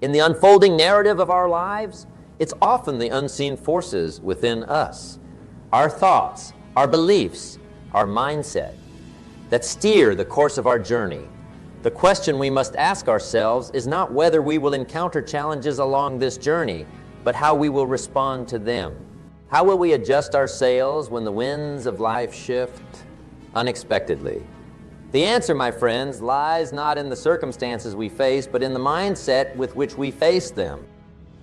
In the unfolding narrative of our lives, it's often the unseen forces within us, our thoughts, our beliefs, our mindset, that steer the course of our journey. The question we must ask ourselves is not whether we will encounter challenges along this journey, but how we will respond to them. How will we adjust our sails when the winds of life shift unexpectedly? The answer, my friends, lies not in the circumstances we face, but in the mindset with which we face them.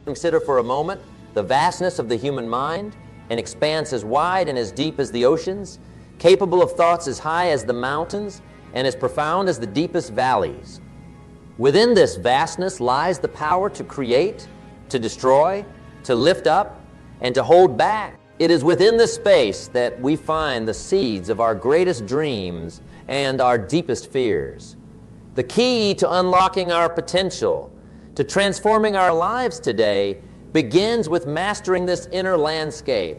Consider for a moment the vastness of the human mind, an expanse as wide and as deep as the oceans, capable of thoughts as high as the mountains, and as profound as the deepest valleys. Within this vastness lies the power to create, to destroy, to lift up, and to hold back. It is within this space that we find the seeds of our greatest dreams and our deepest fears. The key to unlocking our potential, to transforming our lives today, begins with mastering this inner landscape.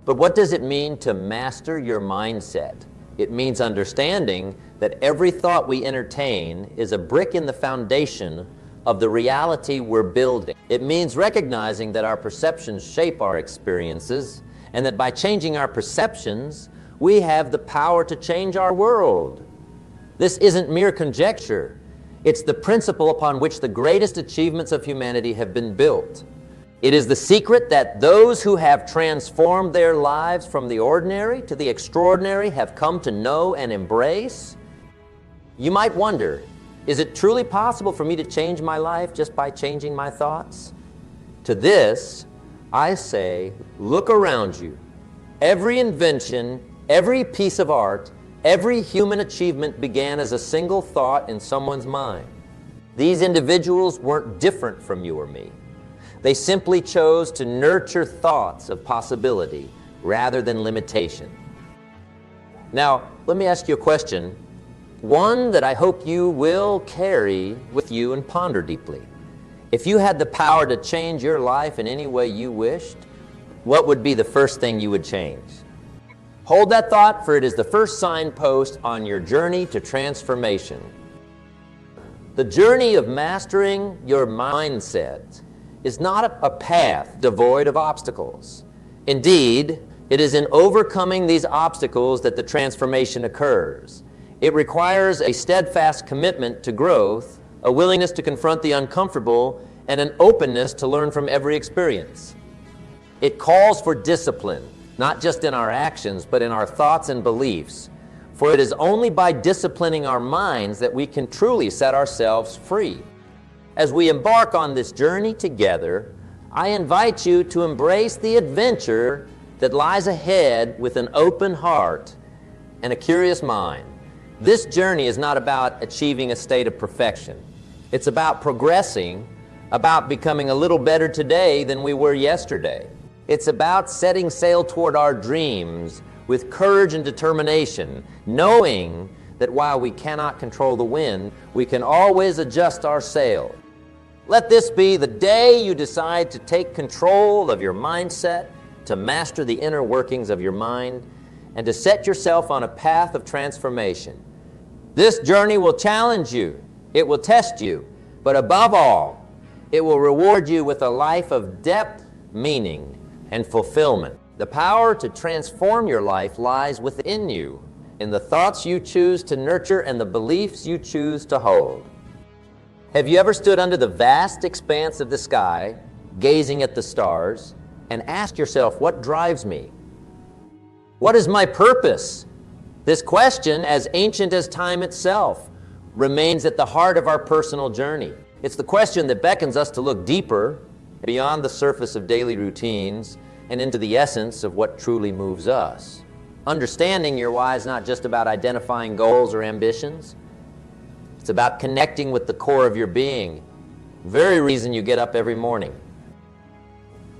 But what does it mean to master your mindset? It means understanding that every thought we entertain is a brick in the foundation of the reality we're building. It means recognizing that our perceptions shape our experiences, and that by changing our perceptions, we have the power to change our world. This isn't mere conjecture. It's the principle upon which the greatest achievements of humanity have been built. It is the secret that those who have transformed their lives from the ordinary to the extraordinary have come to know and embrace. You might wonder, is it truly possible for me to change my life just by changing my thoughts? To this, I say, look around you. Every invention, every piece of art, every human achievement began as a single thought in someone's mind. These individuals weren't different from you or me. They simply chose to nurture thoughts of possibility rather than limitation. Now, let me ask you a question, one that I hope you will carry with you and ponder deeply. If you had the power to change your life in any way you wished, what would be the first thing you would change? Hold that thought, for it is the first signpost on your journey to transformation. The journey of mastering your mindset is not a path devoid of obstacles. Indeed, it is in overcoming these obstacles that the transformation occurs. It requires a steadfast commitment to growth, a willingness to confront the uncomfortable, and an openness to learn from every experience. It calls for discipline, not just in our actions, but in our thoughts and beliefs. For it is only by disciplining our minds that we can truly set ourselves free. As we embark on this journey together, I invite you to embrace the adventure that lies ahead with an open heart and a curious mind. This journey is not about achieving a state of perfection. It's about progressing, about becoming a little better today than we were yesterday. It's about setting sail toward our dreams with courage and determination, knowing that while we cannot control the wind, we can always adjust our sail. Let this be the day you decide to take control of your mindset, to master the inner workings of your mind, and to set yourself on a path of transformation. This journey will challenge you, it will test you, but above all, it will reward you with a life of depth, meaning, and fulfillment. The power to transform your life lies within you, in the thoughts you choose to nurture and the beliefs you choose to hold. Have you ever stood under the vast expanse of the sky, gazing at the stars, and asked yourself, what drives me? What is my purpose? This question, as ancient as time itself, remains at the heart of our personal journey. It's the question that beckons us to look deeper, beyond the surface of daily routines, and into the essence of what truly moves us. Understanding your why is not just about identifying goals or ambitions. It's about connecting with the core of your being, the very reason you get up every morning.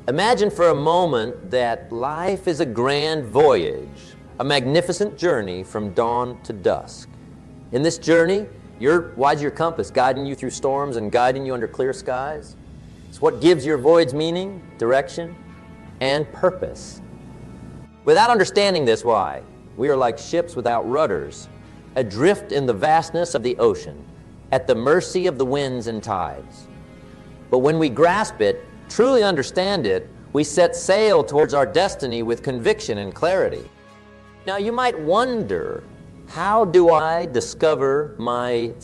Imagine for a moment that life is a grand voyage, a magnificent journey from dawn to dusk. In this journey, why's your compass guiding you through storms and guiding you under clear skies? It's what gives your voyage meaning, direction, and purpose. Without understanding this why, we are like ships without rudders, adrift in the vastness of the ocean, at the mercy of the winds and tides. But when we grasp it, truly understand it, we set sail towards our destiny with conviction and clarity. Now you might wonder, how do I discover my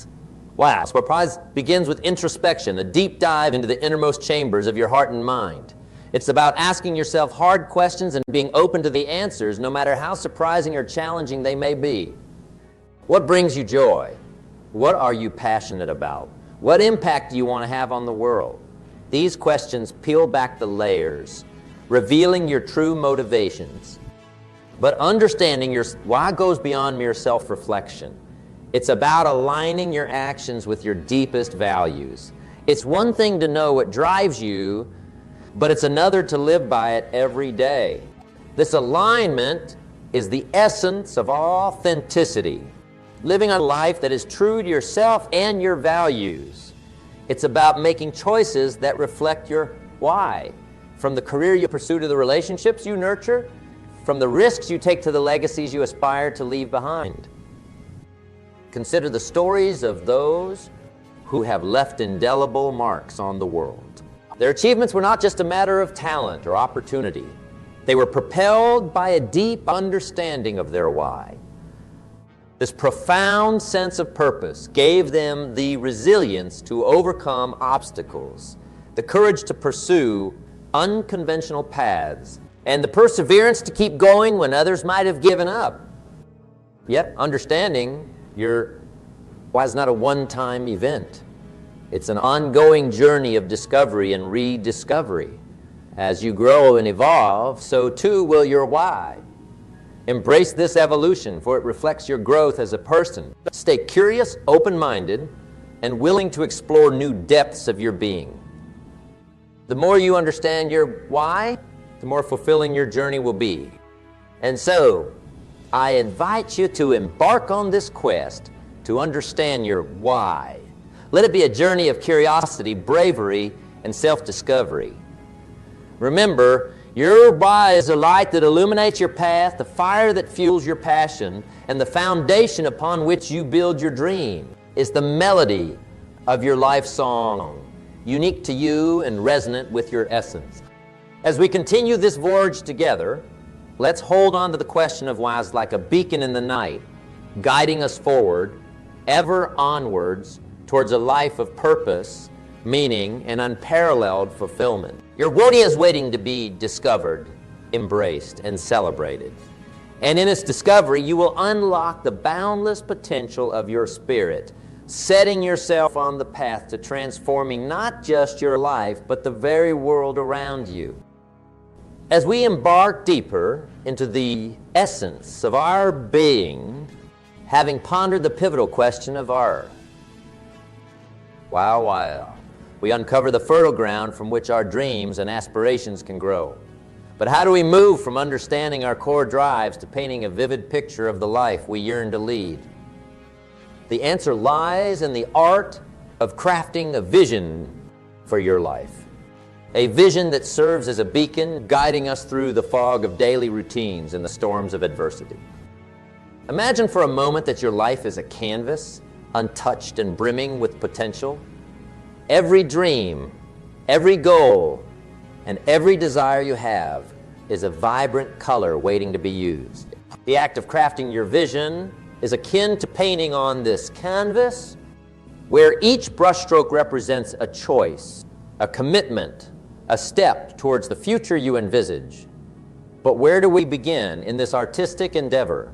why? So Surprise begins with introspection, a deep dive into the innermost chambers of your heart and mind. It's about asking yourself hard questions and being open to the answers, no matter how surprising or challenging they may be. What brings you joy? What are you passionate about? What impact do you want to have on the world? These questions peel back the layers, revealing your true motivations. But understanding your why goes beyond mere self-reflection. It's about aligning your actions with your deepest values. It's one thing to know what drives you, but it's another to live by it every day. This alignment is the essence of authenticity, living a life that is true to yourself and your values. It's about making choices that reflect your why, from the career you pursue to the relationships you nurture, from the risks you take to the legacies you aspire to leave behind. Consider the stories of those who have left indelible marks on the world. Their achievements were not just a matter of talent or opportunity. They were propelled by a deep understanding of their why. This profound sense of purpose gave them the resilience to overcome obstacles, the courage to pursue unconventional paths, and the perseverance to keep going when others might have given up. Yet, understanding your why is not a one-time event. It's an ongoing journey of discovery and rediscovery. As you grow and evolve, so too will your why. Embrace this evolution, for it reflects your growth as a person. Stay curious, open-minded, and willing to explore new depths of your being. The more you understand your why, the more fulfilling your journey will be. And so, I invite you to embark on this quest to understand your why. Let it be a journey of curiosity, bravery, and self-discovery. Remember, your why is a light that illuminates your path, the fire that fuels your passion, and the foundation upon which you build your dream. It's the melody of your life song, unique to you and resonant with your essence. As we continue this voyage together, let's hold on to the question of why as like a beacon in the night, guiding us forward, ever onwards, towards a life of purpose, meaning, and unparalleled fulfillment. Your why is waiting to be discovered, embraced, and celebrated. And in its discovery, you will unlock the boundless potential of your spirit, setting yourself on the path to transforming not just your life, but the very world around you. As we embark deeper into the essence of our being, having pondered the pivotal question of our why, we uncover the fertile ground from which our dreams and aspirations can grow. But how do we move from understanding our core drives to painting a vivid picture of the life we yearn to lead? The answer lies in the art of crafting a vision for your life. A vision that serves as a beacon, guiding us through the fog of daily routines and the storms of adversity. Imagine for a moment that your life is a canvas, untouched and brimming with potential. Every dream, every goal, and every desire you have is a vibrant color waiting to be used. The act of crafting your vision is akin to painting on this canvas, where each brushstroke represents a choice, a commitment, a step towards the future you envisage. But where do we begin in this artistic endeavor?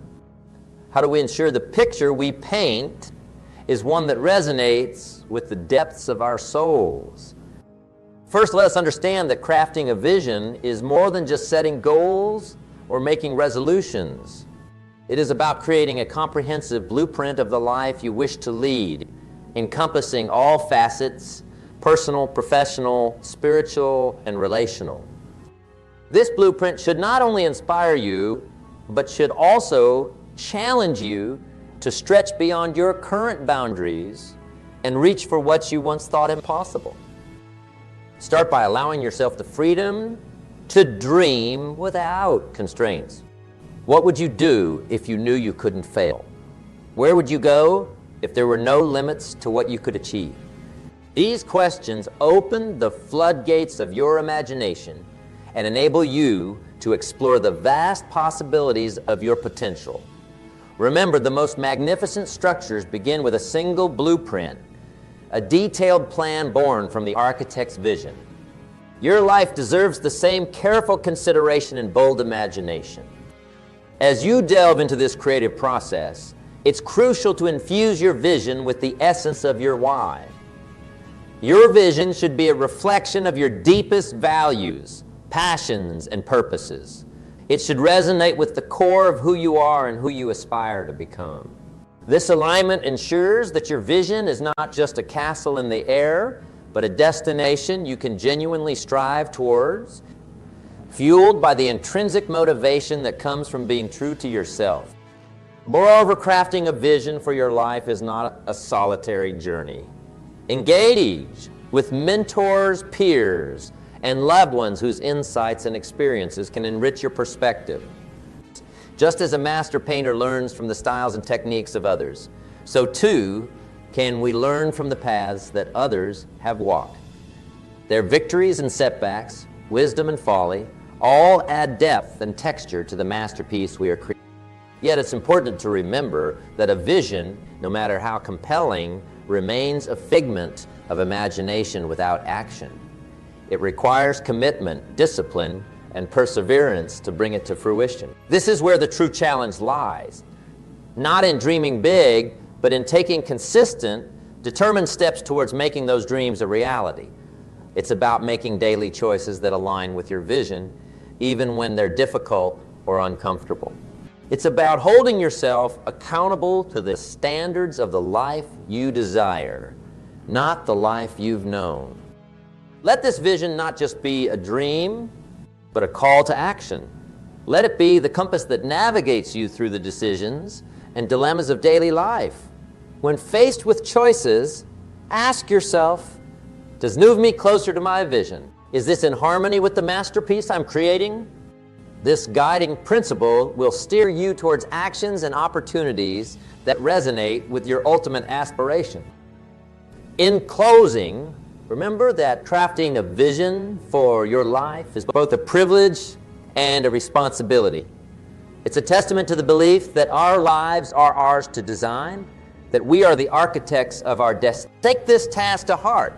How do we ensure the picture we paint is one that resonates with the depths of our souls? First, let us understand that crafting a vision is more than just setting goals or making resolutions. It is about creating a comprehensive blueprint of the life you wish to lead, encompassing all facets, personal, professional, spiritual, and relational. This blueprint should not only inspire you, but should also challenge you to stretch beyond your current boundaries and reach for what you once thought impossible. Start by allowing yourself the freedom to dream without constraints. What would you do if you knew you couldn't fail? Where would you go if there were no limits to what you could achieve? These questions open the floodgates of your imagination and enable you to explore the vast possibilities of your potential. Remember, the most magnificent structures begin with a single blueprint, a detailed plan born from the architect's vision. Your life deserves the same careful consideration and bold imagination. As you delve into this creative process, it's crucial to infuse your vision with the essence of your why. Your vision should be a reflection of your deepest values, passions, and purposes. It should resonate with the core of who you are and who you aspire to become. This alignment ensures that your vision is not just a castle in the air, but a destination you can genuinely strive towards, fueled by the intrinsic motivation that comes from being true to yourself. Moreover, crafting a vision for your life is not a solitary journey. Engage with mentors, peers, and loved ones whose insights and experiences can enrich your perspective. Just as a master painter learns from the styles and techniques of others, so too can we learn from the paths that others have walked. Their victories and setbacks, wisdom and folly, all add depth and texture to the masterpiece we are creating. Yet it's important to remember that a vision, no matter how compelling, remains a figment of imagination without action. It requires commitment, discipline, and perseverance to bring it to fruition. This is where the true challenge lies, not in dreaming big, but in taking consistent, determined steps towards making those dreams a reality. It's about making daily choices that align with your vision, even when they're difficult or uncomfortable. It's about holding yourself accountable to the standards of the life you desire, not the life you've known. Let this vision not just be a dream, but a call to action. Let it be the compass that navigates you through the decisions and dilemmas of daily life. When faced with choices, ask yourself, does it move me closer to my vision? Is this in harmony with the masterpiece I'm creating? This guiding principle will steer you towards actions and opportunities that resonate with your ultimate aspiration. In closing, remember that crafting a vision for your life is both a privilege and a responsibility. It's a testament to the belief that our lives are ours to design, that we are the architects of our destiny. Take this task to heart,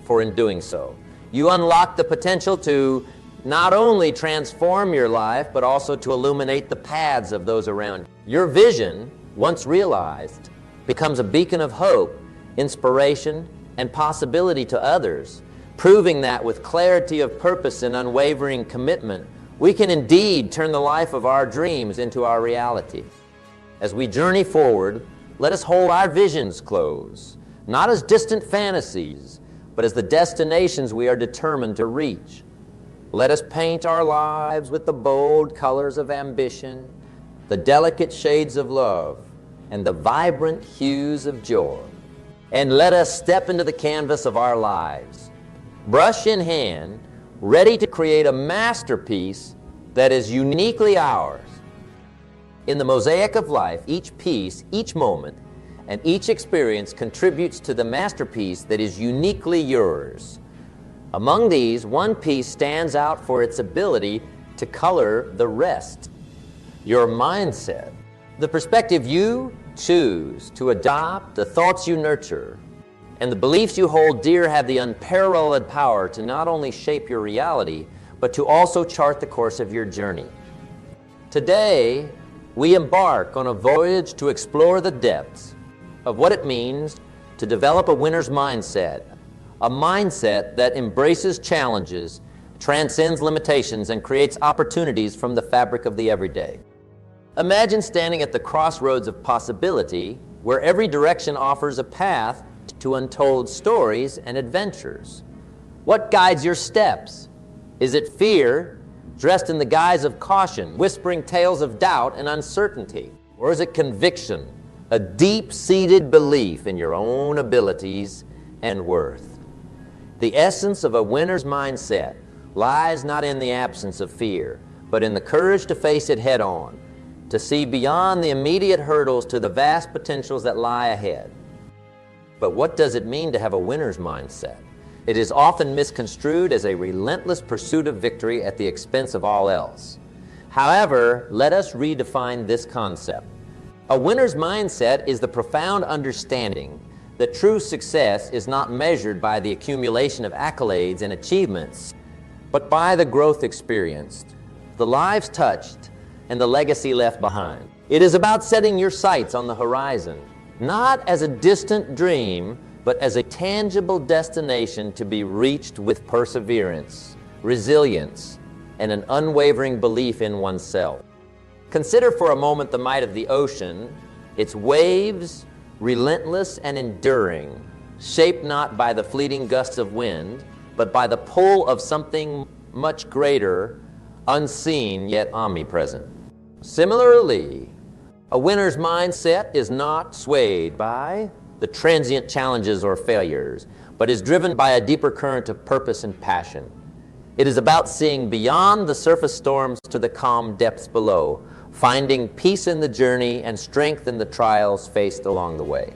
for in doing so, you unlock the potential to not only transform your life, but also to illuminate the paths of those around you. Your vision, once realized, becomes a beacon of hope, inspiration, and possibility to others, proving that with clarity of purpose and unwavering commitment, we can indeed turn the life of our dreams into our reality. As we journey forward, let us hold our visions close, not as distant fantasies, but as the destinations we are determined to reach. Let us paint our lives with the bold colors of ambition, the delicate shades of love, and the vibrant hues of joy. And let us step into the canvas of our lives, brush in hand, ready to create a masterpiece that is uniquely ours. In the mosaic of life, each piece, each moment, and each experience contributes to the masterpiece that is uniquely yours. Among these, one piece stands out for its ability to color the rest: your mindset. The perspective you choose to adopt, the thoughts you nurture, and the beliefs you hold dear have the unparalleled power to not only shape your reality, but to also chart the course of your journey. Today, we embark on a voyage to explore the depths of what it means to develop a winner's mindset, a mindset that embraces challenges, transcends limitations, and creates opportunities from the fabric of the everyday. Imagine standing at the crossroads of possibility, where every direction offers a path to untold stories and adventures. What guides your steps? Is it fear, dressed in the guise of caution, whispering tales of doubt and uncertainty? Or is it conviction, a deep-seated belief in your own abilities and worth? The essence of a winner's mindset lies not in the absence of fear, but in the courage to face it head-on, to see beyond the immediate hurdles to the vast potentials that lie ahead. But what does it mean to have a winner's mindset? It is often misconstrued as a relentless pursuit of victory at the expense of all else. However, let us redefine this concept. A winner's mindset is the profound understanding that true success is not measured by the accumulation of accolades and achievements, but by the growth experienced, the lives touched, and the legacy left behind. It is about setting your sights on the horizon, not as a distant dream, but as a tangible destination to be reached with perseverance, resilience, and an unwavering belief in oneself. Consider for a moment the might of the ocean, its waves, relentless and enduring, shaped not by the fleeting gusts of wind, but by the pull of something much greater, unseen yet omnipresent. Similarly, a winner's mindset is not swayed by the transient challenges or failures, but is driven by a deeper current of purpose and passion. It is about seeing beyond the surface storms to the calm depths below, finding peace in the journey and strength in the trials faced along the way.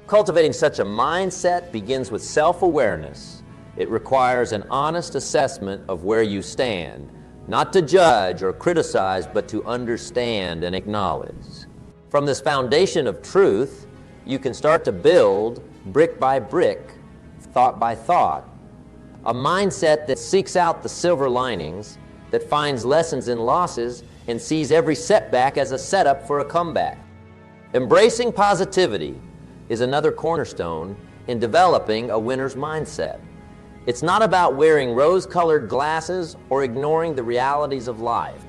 Cultivating such a mindset begins with self-awareness. It requires an honest assessment of where you stand, not to judge or criticize, but to understand and acknowledge. From this foundation of truth, you can start to build, brick by brick, thought by thought, a mindset that seeks out the silver linings, that finds lessons in losses, and sees every setback as a setup for a comeback. Embracing positivity is another cornerstone in developing a winner's mindset. It's not about wearing rose-colored glasses or ignoring the realities of life.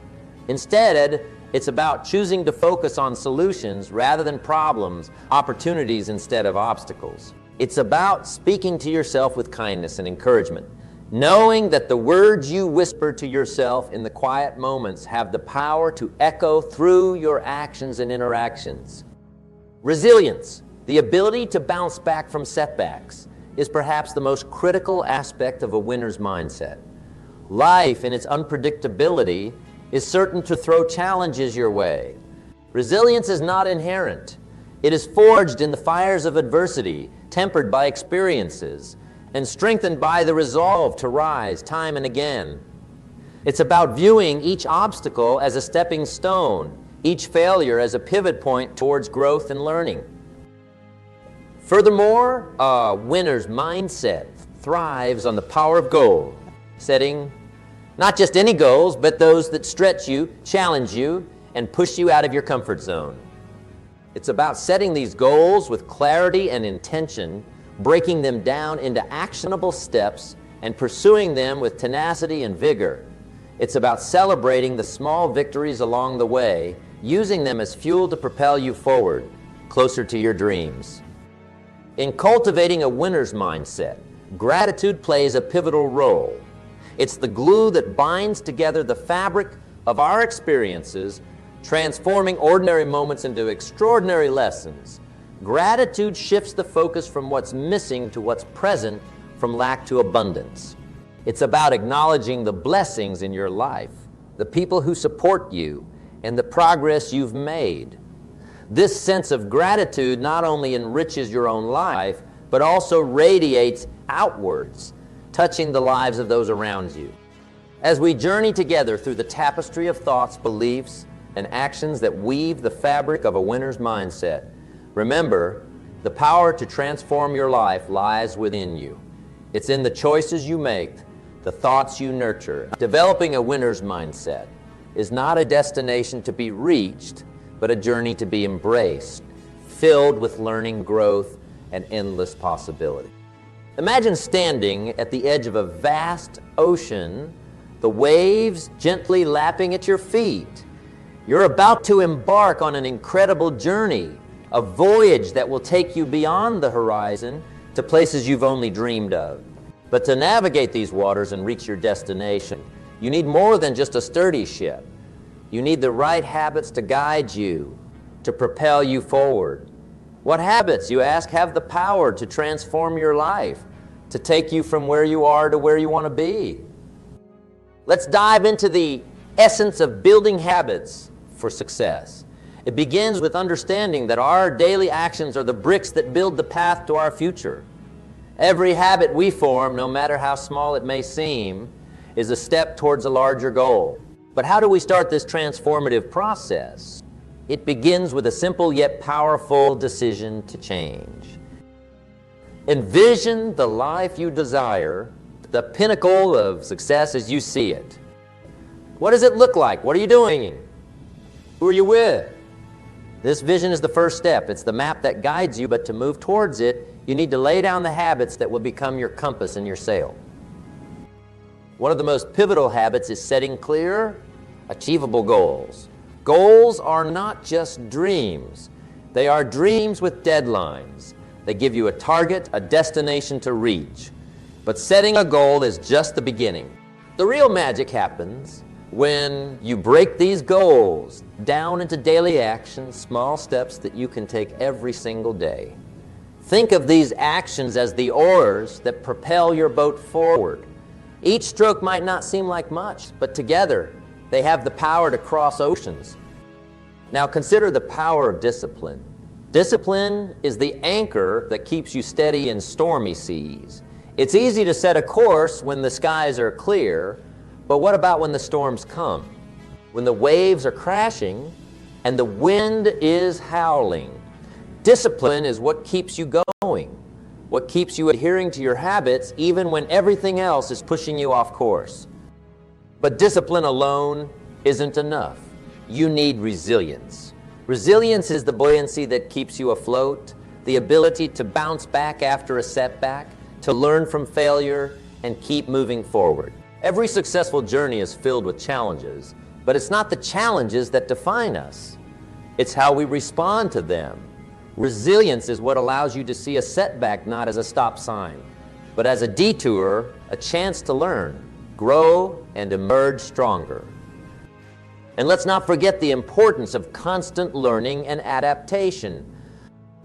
Instead, it's about choosing to focus on solutions rather than problems, opportunities instead of obstacles. It's about speaking to yourself with kindness and encouragement, knowing that the words you whisper to yourself in the quiet moments have the power to echo through your actions and interactions. Resilience, the ability to bounce back from setbacks, is perhaps the most critical aspect of a winner's mindset. Life, in its unpredictability, is certain to throw challenges your way. Resilience is not inherent. It is forged in the fires of adversity, tempered by experiences, and strengthened by the resolve to rise time and again. It's about viewing each obstacle as a stepping stone, each failure as a pivot point towards growth and learning. Furthermore, a winner's mindset thrives on the power of goal, setting not just any goals, but those that stretch you, challenge you, and push you out of your comfort zone. It's about setting these goals with clarity and intention, breaking them down into actionable steps, and pursuing them with tenacity and vigor. It's about celebrating the small victories along the way, using them as fuel to propel you forward, closer to your dreams. In cultivating a winner's mindset, gratitude plays a pivotal role. It's the glue that binds together the fabric of our experiences, transforming ordinary moments into extraordinary lessons. Gratitude shifts the focus from what's missing to what's present, from lack to abundance. It's about acknowledging the blessings in your life, the people who support you, and the progress you've made. This sense of gratitude not only enriches your own life, but also radiates outwards, touching the lives of those around you. As we journey together through the tapestry of thoughts, beliefs, and actions that weave the fabric of a winner's mindset, remember, the power to transform your life lies within you. It's in the choices you make, the thoughts you nurture. Developing a winner's mindset is not a destination to be reached, but a journey to be embraced, filled with learning, growth, and endless possibility. Imagine standing at the edge of a vast ocean, the waves gently lapping at your feet. You're about to embark on an incredible journey, a voyage that will take you beyond the horizon to places you've only dreamed of. But to navigate these waters and reach your destination, you need more than just a sturdy ship. You need the right habits to guide you, to propel you forward. What habits, you ask, have the power to transform your life, to take you from where you are to where you want to be? Let's dive into the essence of building habits for success. It begins with understanding that our daily actions are the bricks that build the path to our future. Every habit we form, no matter how small it may seem, is a step towards a larger goal. But how do we start this transformative process? It begins with a simple yet powerful decision to change. Envision the life you desire, the pinnacle of success as you see it. What does it look like? What are you doing? Who are you with? This vision is the first step. It's the map that guides you, but to move towards it, you need to lay down the habits that will become your compass and your sail. One of the most pivotal habits is setting clear, achievable goals. Goals are not just dreams. They are dreams with deadlines. They give you a target, a destination to reach. But setting a goal is just the beginning. The real magic happens when you break these goals down into daily actions, small steps that you can take every single day. Think of these actions as the oars that propel your boat forward. Each stroke might not seem like much, but together they have the power to cross oceans. Now consider the power of discipline. Discipline is the anchor that keeps you steady in stormy seas. It's easy to set a course when the skies are clear, but what about when the storms come? When the waves are crashing and the wind is howling? Discipline is what keeps you going, what keeps you adhering to your habits even when everything else is pushing you off course. But discipline alone isn't enough. You need resilience. Resilience is the buoyancy that keeps you afloat, the ability to bounce back after a setback, to learn from failure, and keep moving forward. Every successful journey is filled with challenges, but it's not the challenges that define us. It's how we respond to them. Resilience is what allows you to see a setback not as a stop sign, but as a detour, a chance to learn, grow, and emerge stronger. And let's not forget the importance of constant learning and adaptation.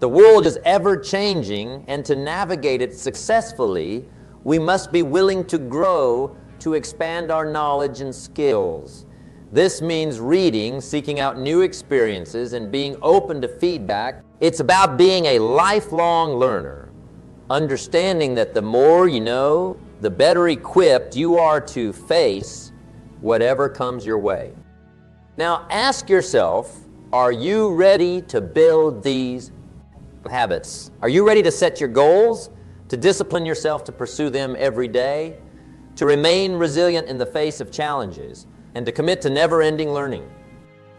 The world is ever-changing, and to navigate it successfully, we must be willing to grow, to expand our knowledge and skills. This means reading, seeking out new experiences, and being open to feedback. It's about being a lifelong learner, understanding that the more you know, the better equipped you are to face whatever comes your way. Now ask yourself, are you ready to build these habits? Are you ready to set your goals, to discipline yourself to pursue them every day, to remain resilient in the face of challenges, and to commit to never-ending learning?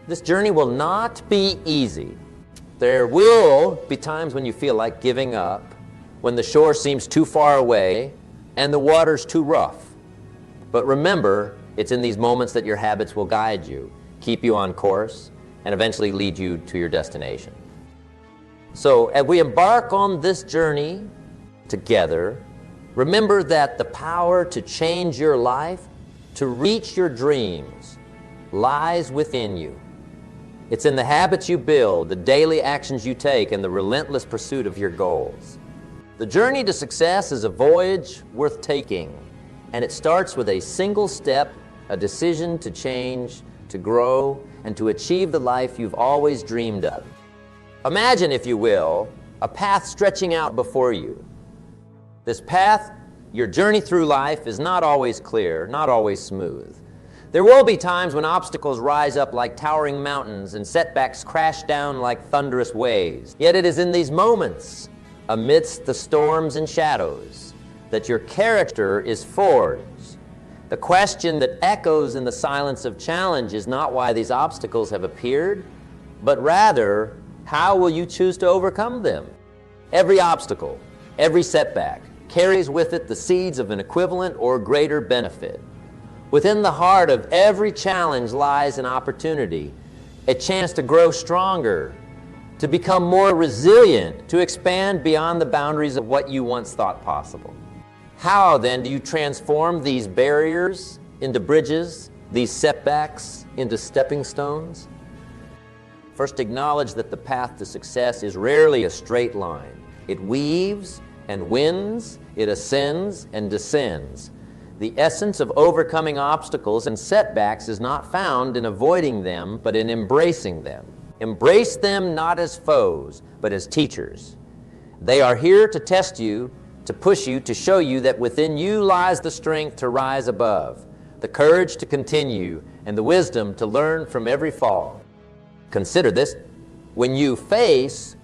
This journey will not be easy. There will be times when you feel like giving up, when the shore seems too far away and the water's too rough. But remember, it's in these moments that your habits will guide you, keep you on course, and eventually lead you to your destination. So as we embark on this journey together, remember that the power to change your life, to reach your dreams, lies within you. It's in the habits you build, the daily actions you take, and the relentless pursuit of your goals. The journey to success is a voyage worth taking, and it starts with a single step, a decision to change, to grow, and to achieve the life you've always dreamed of. Imagine, if you will, a path stretching out before you. This path, your journey through life, is not always clear, not always smooth. There will be times when obstacles rise up like towering mountains and setbacks crash down like thunderous waves. Yet it is in these moments, amidst the storms and shadows, that your character is forged. The question that echoes in the silence of challenge is not why these obstacles have appeared, but rather, how will you choose to overcome them? Every obstacle, every setback, carries with it the seeds of an equivalent or greater benefit. Within the heart of every challenge lies an opportunity, a chance to grow stronger, to become more resilient, to expand beyond the boundaries of what you once thought possible. How then do you transform these barriers into bridges, these setbacks into stepping stones? First, acknowledge that the path to success is rarely a straight line. It weaves and wins, it ascends and descends. The essence of overcoming obstacles and setbacks is not found in avoiding them, but in embracing them. Embrace them not as foes, but as teachers. They are here to test you, to push you, to show you that within you lies the strength to rise above, the courage to continue, and the wisdom to learn from every fall. Consider this. When you face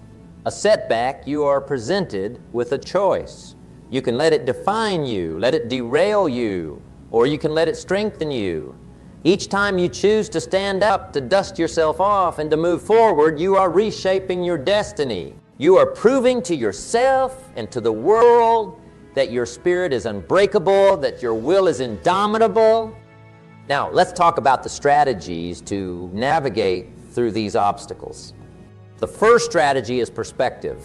a setback, you are presented with a choice. You can let it define you, let it derail you, or you can let it strengthen you. Each time you choose to stand up, to dust yourself off, and to move forward, you are reshaping your destiny. You are proving to yourself and to the world that your spirit is unbreakable, that your will is indomitable. Now, let's talk about the strategies to navigate through these obstacles. The first strategy is perspective.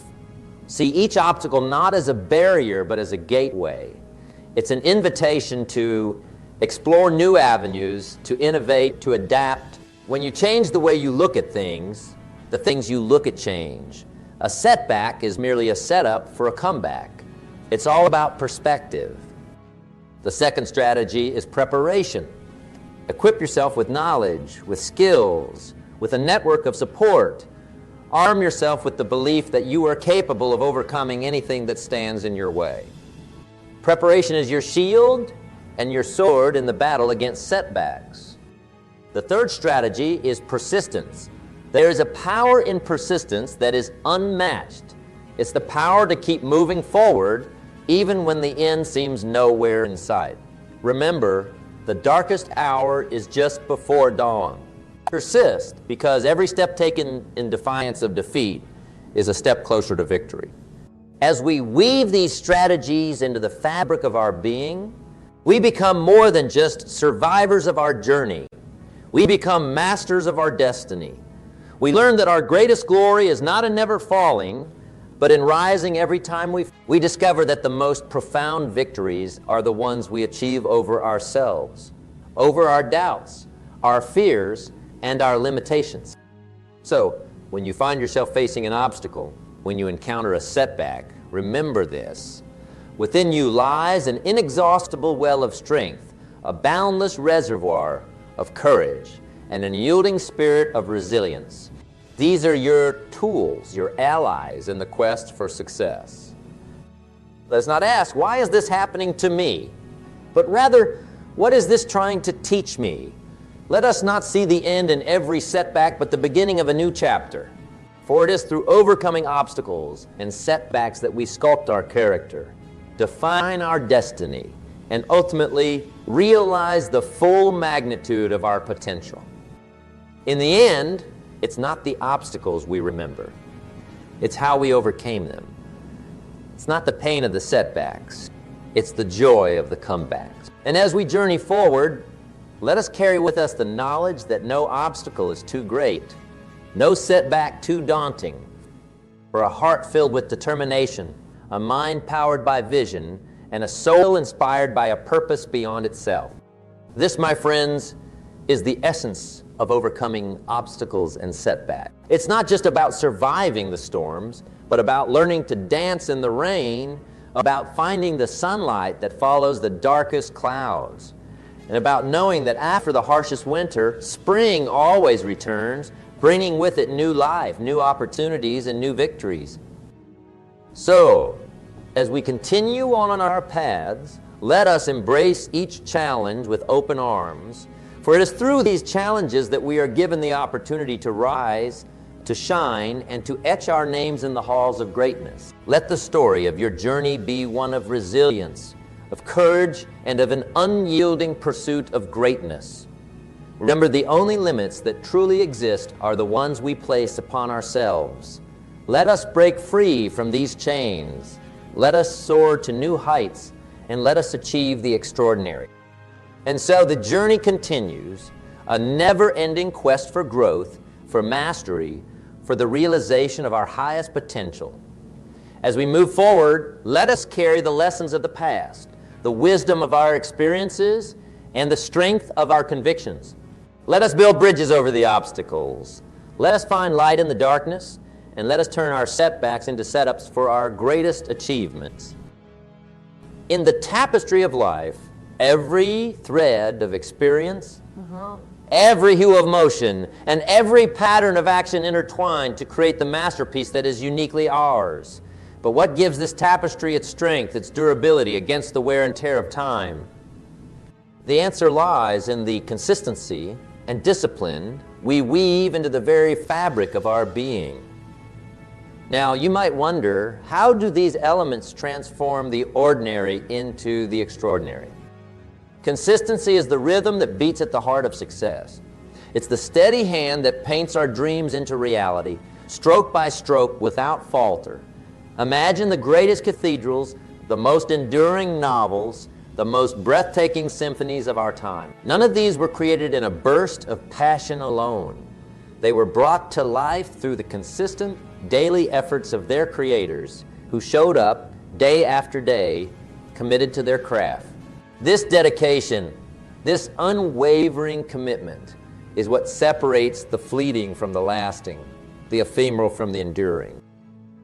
See each obstacle not as a barrier, but as a gateway. It's an invitation to explore new avenues, to innovate, to adapt. When you change the way you look at things, the things you look at change. A setback is merely a setup for a comeback. It's all about perspective. The second strategy is preparation. Equip yourself with knowledge, with skills, with a network of support. Arm yourself with the belief that you are capable of overcoming anything that stands in your way. Preparation is your shield and your sword in the battle against setbacks. The third strategy is persistence. There is a power in persistence that is unmatched. It's the power to keep moving forward even when the end seems nowhere in sight. Remember, the darkest hour is just before dawn. Persist, because every step taken in defiance of defeat is a step closer to victory. As we weave these strategies into the fabric of our being, we become more than just survivors of our journey. We become masters of our destiny. We learn that our greatest glory is not in never falling, but in rising every time we discover that the most profound victories are the ones we achieve over ourselves, over our doubts, our fears, and our limitations. So, when you find yourself facing an obstacle, when you encounter a setback, remember this. Within you lies an inexhaustible well of strength, a boundless reservoir of courage, and an unyielding spirit of resilience. These are your tools, your allies in the quest for success. Let's not ask, why is this happening to me? But rather, what is this trying to teach me? Let us not see the end in every setback, but the beginning of a new chapter. For it is through overcoming obstacles and setbacks that we sculpt our character, define our destiny, and ultimately realize the full magnitude of our potential. In the end, it's not the obstacles we remember. It's how we overcame them. It's not the pain of the setbacks. It's the joy of the comebacks. And as we journey forward, let us carry with us the knowledge that no obstacle is too great, no setback too daunting, for a heart filled with determination, a mind powered by vision, and a soul inspired by a purpose beyond itself. This, my friends, is the essence of overcoming obstacles and setbacks. It's not just about surviving the storms, but about learning to dance in the rain, about finding the sunlight that follows the darkest clouds, and about knowing that after the harshest winter, spring always returns, bringing with it new life, new opportunities, and new victories. So, as we continue on our paths, let us embrace each challenge with open arms, for it is through these challenges that we are given the opportunity to rise, to shine, and to etch our names in the halls of greatness. Let the story of your journey be one of resilience, of courage, and of an unyielding pursuit of greatness. Remember, the only limits that truly exist are the ones we place upon ourselves. Let us break free from these chains. Let us soar to new heights, and let us achieve the extraordinary. And so the journey continues, a never-ending quest for growth, for mastery, for the realization of our highest potential. As we move forward, let us carry the lessons of the past, the wisdom of our experiences, and the strength of our convictions. Let us build bridges over the obstacles. Let us find light in the darkness, and let us turn our setbacks into setups for our greatest achievements. In the tapestry of life, every thread of experience, every hue of motion, and every pattern of action intertwined to create the masterpiece that is uniquely ours. But what gives this tapestry its strength, its durability against the wear and tear of time? The answer lies in the consistency and discipline we weave into the very fabric of our being. Now, you might wonder, how do these elements transform the ordinary into the extraordinary? Consistency is the rhythm that beats at the heart of success. It's the steady hand that paints our dreams into reality, stroke by stroke, without falter. Imagine the greatest cathedrals, the most enduring novels, the most breathtaking symphonies of our time. None of these were created in a burst of passion alone. They were brought to life through the consistent daily efforts of their creators, who showed up day after day, committed to their craft. This dedication, this unwavering commitment, is what separates the fleeting from the lasting, the ephemeral from the enduring.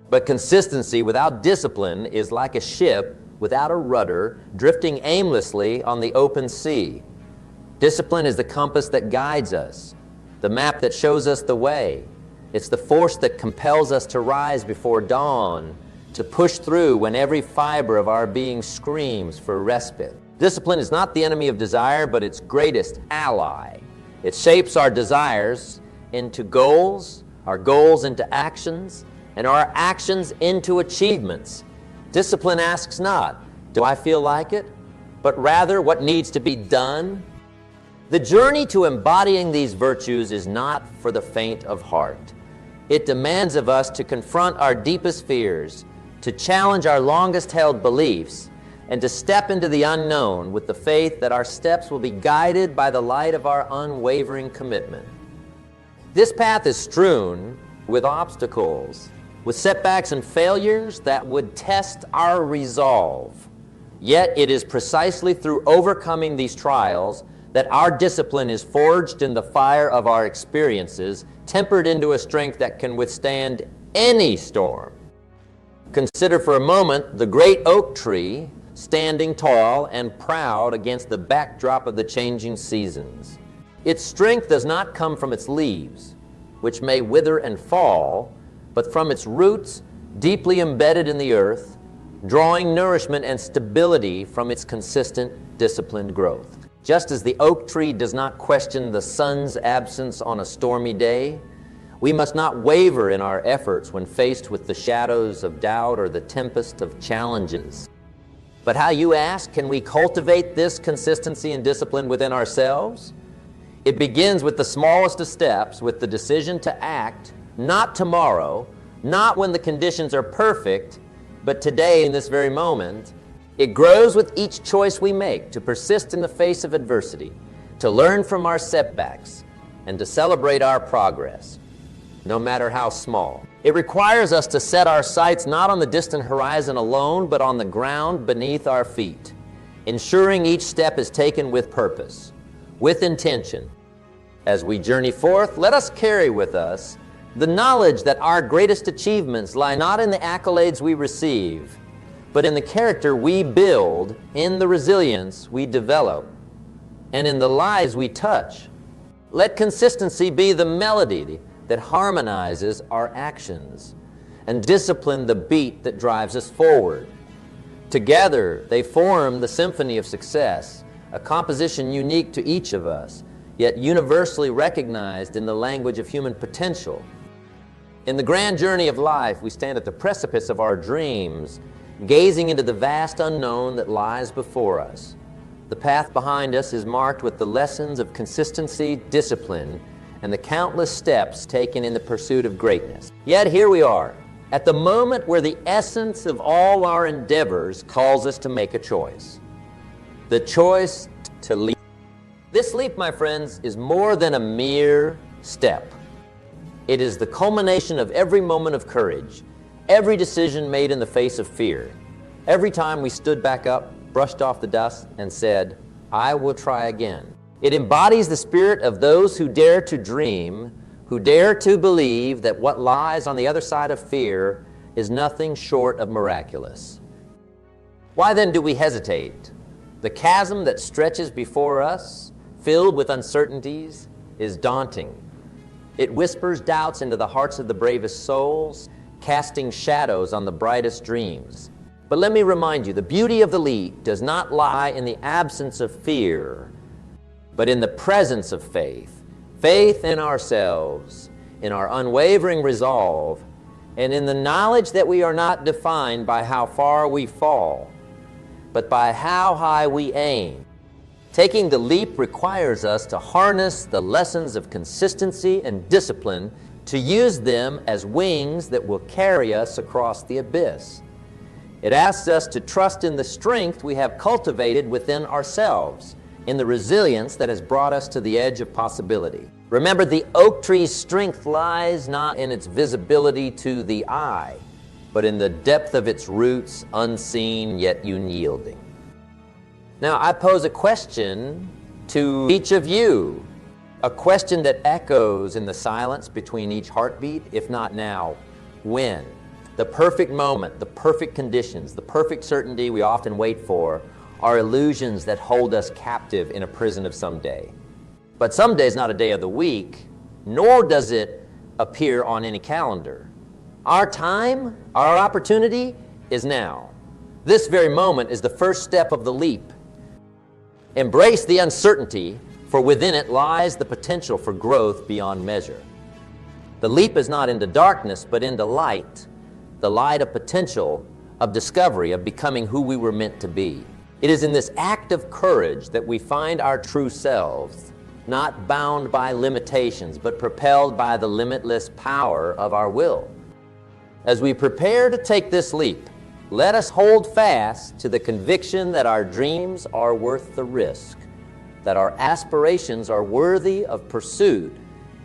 But consistency without discipline is like a ship without a rudder, drifting aimlessly on the open sea. Discipline is the compass that guides us, the map that shows us the way. It's the force that compels us to rise before dawn, to push through when every fiber of our being screams for respite. Discipline is not the enemy of desire, but its greatest ally. It shapes our desires into goals, our goals into actions, and our actions into achievements. Discipline asks not, do I feel like it? But rather, what needs to be done? The journey to embodying these virtues is not for the faint of heart. It demands of us to confront our deepest fears, to challenge our longest-held beliefs, and to step into the unknown with the faith that our steps will be guided by the light of our unwavering commitment. This path is strewn with obstacles, with setbacks and failures that would test our resolve. Yet it is precisely through overcoming these trials that our discipline is forged in the fire of our experiences, tempered into a strength that can withstand any storm. Consider for a moment the great oak tree standing tall and proud against the backdrop of the changing seasons. Its strength does not come from its leaves, which may wither and fall, but from its roots deeply embedded in the earth, drawing nourishment and stability from its consistent, disciplined growth. Just as the oak tree does not question the sun's absence on a stormy day, we must not waver in our efforts when faced with the shadows of doubt or the tempest of challenges. But how, you ask, can we cultivate this consistency and discipline within ourselves? It begins with the smallest of steps, with the decision to act, not tomorrow, not when the conditions are perfect, but today in this very moment. It grows with each choice we make to persist in the face of adversity, to learn from our setbacks, and to celebrate our progress, no matter how small. It requires us to set our sights not on the distant horizon alone, but on the ground beneath our feet, ensuring each step is taken with purpose, with intention. As we journey forth, let us carry with us the knowledge that our greatest achievements lie not in the accolades we receive, but in the character we build, in the resilience we develop, and in the lives we touch. Let consistency be the melody that harmonizes our actions, and discipline the beat that drives us forward. Together, they form the symphony of success, a composition unique to each of us, yet universally recognized in the language of human potential. In the grand journey of life, we stand at the precipice of our dreams, gazing into the vast unknown that lies before us. The path behind us is marked with the lessons of consistency, discipline, and the countless steps taken in the pursuit of greatness. Yet here we are, at the moment where the essence of all our endeavors calls us to make a choice. The choice to leap. This leap, my friends, is more than a mere step. It is the culmination of every moment of courage, every decision made in the face of fear, every time we stood back up, brushed off the dust, and said, I will try again. It embodies the spirit of those who dare to dream, who dare to believe that what lies on the other side of fear is nothing short of miraculous. Why then do we hesitate? The chasm that stretches before us, filled with uncertainties, is daunting. It whispers doubts into the hearts of the bravest souls, casting shadows on the brightest dreams. But let me remind you, the beauty of the leap does not lie in the absence of fear, but in the presence of faith. Faith in ourselves, in our unwavering resolve, and in the knowledge that we are not defined by how far we fall, but by how high we aim. Taking the leap requires us to harness the lessons of consistency and discipline, to use them as wings that will carry us across the abyss. It asks us to trust in the strength we have cultivated within ourselves, in the resilience that has brought us to the edge of possibility. Remember, the oak tree's strength lies not in its visibility to the eye, but in the depth of its roots, unseen yet unyielding. Now, I pose a question to each of you, a question that echoes in the silence between each heartbeat, if not now, when? The perfect moment, the perfect conditions, the perfect certainty we often wait for are illusions that hold us captive in a prison of someday. But someday is not a day of the week, nor does it appear on any calendar. Our time, our opportunity is now. This very moment is the first step of the leap. Embrace the uncertainty, for within it lies the potential for growth beyond measure. The leap is not into darkness, but into light, the light of potential, of discovery, of becoming who we were meant to be. It is in this act of courage that we find our true selves, not bound by limitations, but propelled by the limitless power of our will. As we prepare to take this leap, let us hold fast to the conviction that our dreams are worth the risk, that our aspirations are worthy of pursuit,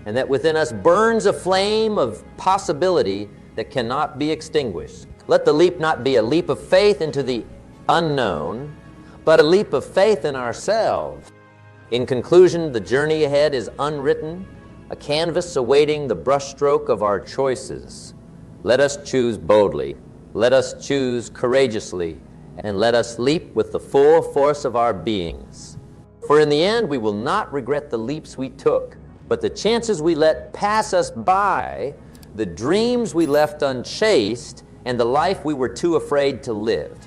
and that within us burns a flame of possibility that cannot be extinguished. Let the leap not be a leap of faith into the unknown, but a leap of faith in ourselves. In conclusion, the journey ahead is unwritten, a canvas awaiting the brushstroke of our choices. Let us choose boldly, let us choose courageously, and let us leap with the full force of our beings. For in the end, we will not regret the leaps we took, but the chances we let pass us by, the dreams we left unchased, and the life we were too afraid to live.